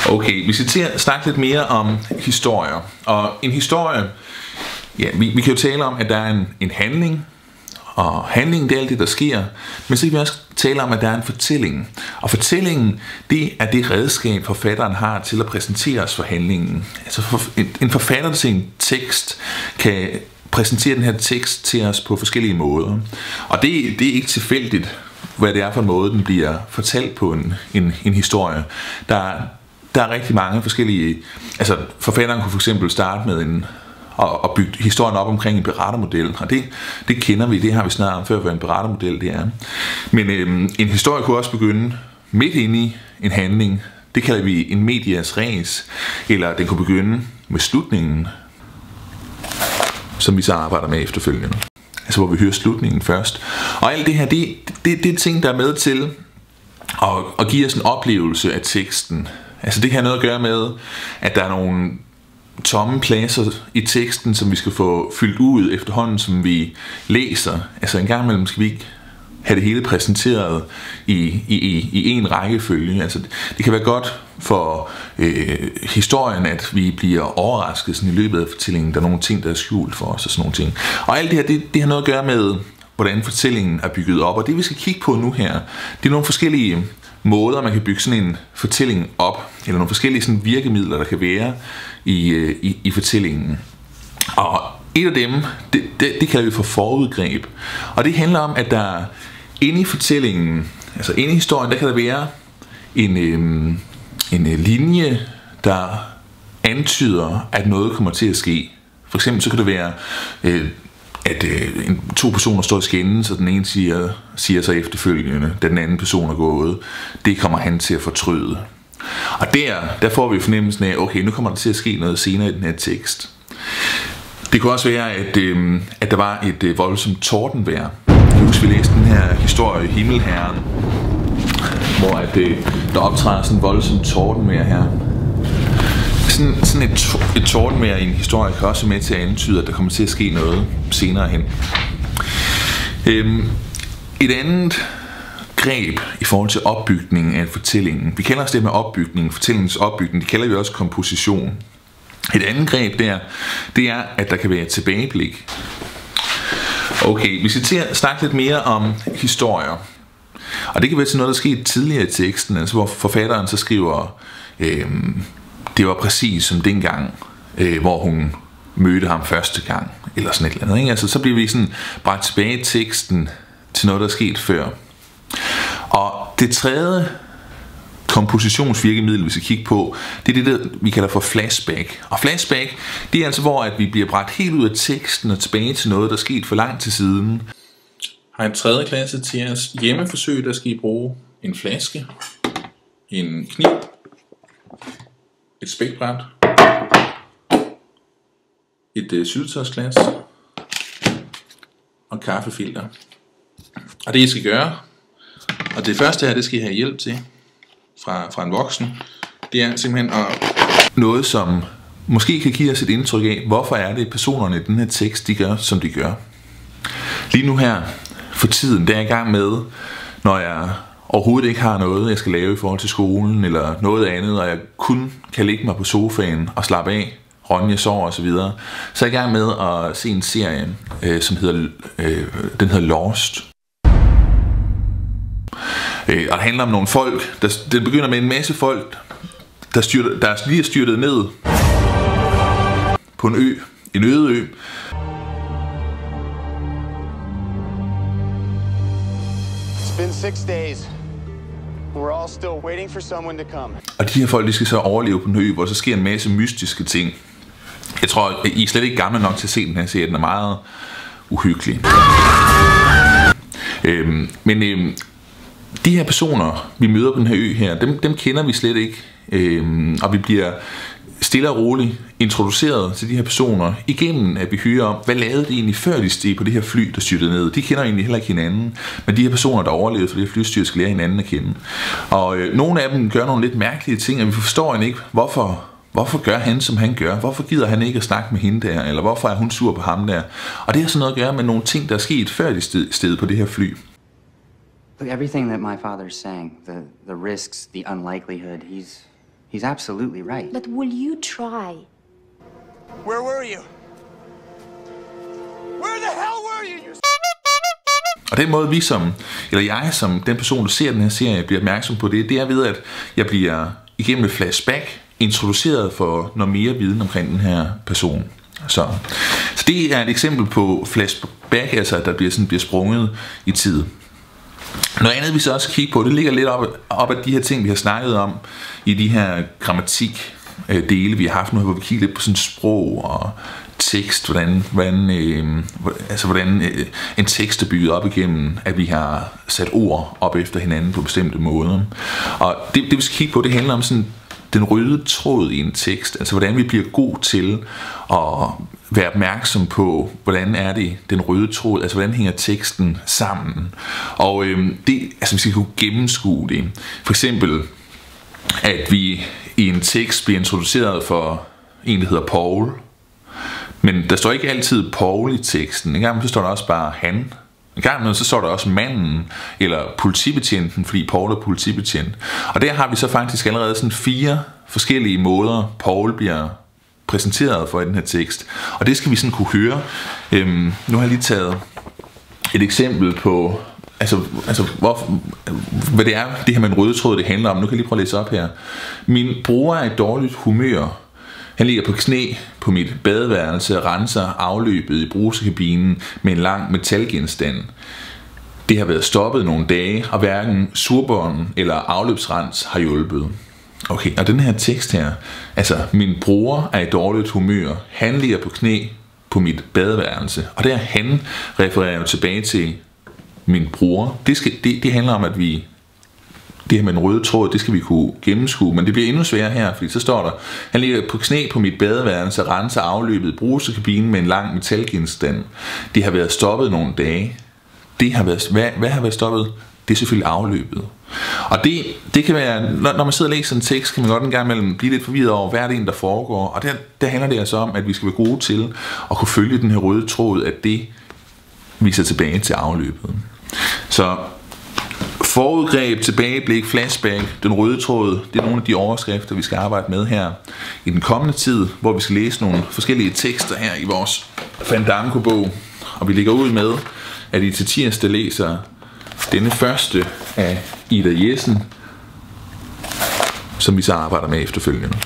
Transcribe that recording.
Okay, vi skal til at snakke lidt mere om historier. Og en historie, ja, vi kan jo tale om, at der er en handling, og handlingen, det er alt det, der sker. Men så kan vi også tale om, at der er en fortælling. Og fortællingen, det er det redskab, forfatteren har til at præsentere os for handlingen. Altså en forfatter til en tekst kan præsentere den her tekst til os på forskellige måder. Og det er ikke tilfældigt, hvad det er for en måde, den bliver fortalt på en historie. Der er rigtig mange forskellige. Altså forfatteren kunne for eksempel starte med og bygge historien op omkring en berettermodel, og det kender vi, det har vi snart om før, hvad en berettermodel det er. Men en historie kunne også begynde midt inde i en handling. Det kalder vi en medias res, eller den kunne begynde med slutningen, som vi så arbejder med efterfølgende. Altså hvor vi hører slutningen først. Og alt det her, det er ting, der er med til at give os en oplevelse af teksten. Altså det kan have noget at gøre med, at der er nogle tomme pladser i teksten, som vi skal få fyldt ud efterhånden, som vi læser. Altså en gang imellem skal vi ikke have det hele præsenteret i en rækkefølge. Altså det kan være godt for historien, at vi bliver overrasket sådan i løbet af fortællingen. Der er nogle ting, der er skjult for os og sådan nogle ting. Og alt det her, det har noget at gøre med, hvordan fortællingen er bygget op. Og det vi skal kigge på nu her, det er nogle forskellige måder, man kan bygge sådan en fortælling op, eller nogle forskellige sådan virkemidler, der kan være i fortællingen. Og et af dem, det kalder vi for forudgreb. Og det handler om, at der inde i fortællingen, altså inde i historien, der kan der være en linje, der antyder, at noget kommer til at ske. For eksempel så kan det være, at to personer står i skænden, så den ene siger så efterfølgende, da den anden person er gået, det kommer han til at fortryde. Og der får vi fornemmelsen af, okay, nu kommer der til at ske noget senere i den her tekst. Det kunne også være, at der var et voldsomt tordenvejr. Jeg husker, vi læste den her historie, Himmelherren, hvor der optræder sådan en voldsomt tordenvejr her. Sådan et tordenvejr i en historie kan også med til at antyde, at der kommer til at ske noget senere hen. Et andet greb i forhold til opbygningen af en fortælling, vi kalder det med opbygning, fortællingens opbygning, det kalder vi også komposition. Et andet greb det er, at der kan være et tilbageblik. Okay, vi skal til at snakke lidt mere om historier. Og det kan være til noget, der skete tidligere i teksten, altså hvor forfatteren så skriver, det var præcis som dengang, hvor hun mødte ham første gang, eller sådan et eller andet. Ikke? Altså, så bliver vi sådan bragt tilbage i teksten til noget, der er sket før. Og det tredje kompositionsvirkemiddel, vi skal kigge på, det er det, vi kalder for flashback. Og flashback, det er altså, hvor at vi bliver bragt helt ud af teksten og tilbage til noget, der er sket for lang tid siden. Har en 3. klasse til os hjemmeforsøg, der skal I bruge en flaske, en kniv, et spækbræt, et syltetøjsglas og kaffefilter. Og det I skal gøre, og det første her, det skal I have hjælp til fra en voksen, det er simpelthen noget, som måske kan give os et indtryk af, hvorfor er det personerne i den her tekst, de gør, som de gør. Lige nu her, for tiden, der er jeg i gang med, når jeg overhovedet ikke har noget, jeg skal lave i forhold til skolen, eller noget andet, og jeg kun kan ligge mig på sofaen og slappe af, Ronja sover og så videre, så er jeg i gang med at se en serie, som hedder Lost. Og det handler om nogle folk, den begynder med en masse folk, der lige er styrtet ned på en øde ø. It's been 6 days. We're all still waiting for someone to come. Og de her folk, de skal så overleve på en ø, hvor så sker en masse mystiske ting. Jeg tror, I er slet ikke gamle nok til at se den her serie. Den er meget uhyggelig. Men de her personer, vi møder på den her ø her, dem kender vi slet ikke. Og vi bliver stille og roligt introduceret til de her personer igennem, at vi hører om, hvad lavede de egentlig før de steg på det her fly, der styrtede ned. De kender egentlig heller ikke hinanden, men de her personer, der overlevede for det her flystyr, skal lære hinanden at kende. Og nogle af dem gør nogle lidt mærkelige ting, og vi forstår ikke, hvorfor gør han, som han gør? Hvorfor gider han ikke at snakke med hende der? Eller hvorfor er hun sur på ham der? Og det har sådan noget at gøre med nogle ting, der er sket før de steg på det her fly. Look, everything that my father's saying, the risks, the unlikelihood, He's absolutely right. But will you try? Where were you? Where the hell were you? Og den måde jeg som den person, der ser den her serie, bliver opmærksom på det er ved, at jeg bliver igennem et flashback introduceret for noget mere viden omkring den her person. Så det er et eksempel på flashback, altså at der bliver sprunget i tid. Noget andet vi så også kigger på, det ligger lidt op af de her ting, vi har snakket om i de her grammatikdele, vi har haft nu, hvor vi kigger lidt på sådan sprog og tekst, hvordan en tekst er bygget op igennem, at vi har sat ord op efter hinanden på bestemte måder. Og det vi skal kigge på, det handler om sådan den røde tråd i en tekst, altså hvordan vi bliver god til at være opmærksom på, hvordan er det den røde tråd, altså hvordan hænger teksten sammen. Og vi skal kunne gennemskue det. For eksempel, at vi i en tekst bliver introduceret for en, der hedder Paul, men der står ikke altid Paul i teksten. En gang så står der også bare han. En gang så står der også manden, eller politibetjenten, fordi Paul er politibetjent. Og der har vi så faktisk allerede sådan 4 forskellige måder, Paul bliver præsenteret for i den her tekst. Og det skal vi sådan kunne høre. Nu har jeg lige taget et eksempel på, hvad det er, det her med en røde tråd, det handler om. Nu kan jeg lige prøve at læse op her. Min bror er i dårligt humør. Han ligger på knæ på mit badeværelse og renser afløbet i brusekabinen med en lang metalgenstand. Det har været stoppet nogle dage, og hverken surbånd eller afløbsrens har hjulpet. Okay, og den her tekst her, altså min bror er i dårligt humør. Han ligger på knæ på mit badeværelse. Og der han refererer jo tilbage til min bror. Det handler om, at vi... Det her med en røde tråd, det skal vi kunne gennemskue, men det bliver endnu sværere her, fordi så står der, han ligger på knæ på mit badeværelse og renser afløbet i brusekabinen med en lang metalgenstand. Det har været stoppet nogle dage. Hvad har været stoppet? Det er selvfølgelig afløbet. Og det kan være, når man sidder og læser en tekst, kan man godt en gang imellem blive lidt forvirret over, hvad er det, der foregår. Og der handler det altså om, at vi skal være gode til at kunne følge den her røde tråd, at det viser tilbage til afløbet. Så forudgreb, tilbageblik, flashback, den røde tråd, det er nogle af de overskrifter, vi skal arbejde med her i den kommende tid, hvor vi skal læse nogle forskellige tekster her i vores Fandango-bog. Og vi ligger ud med, at I til tirsdag læser denne første af Ida Jessen, som vi så arbejder med efterfølgende.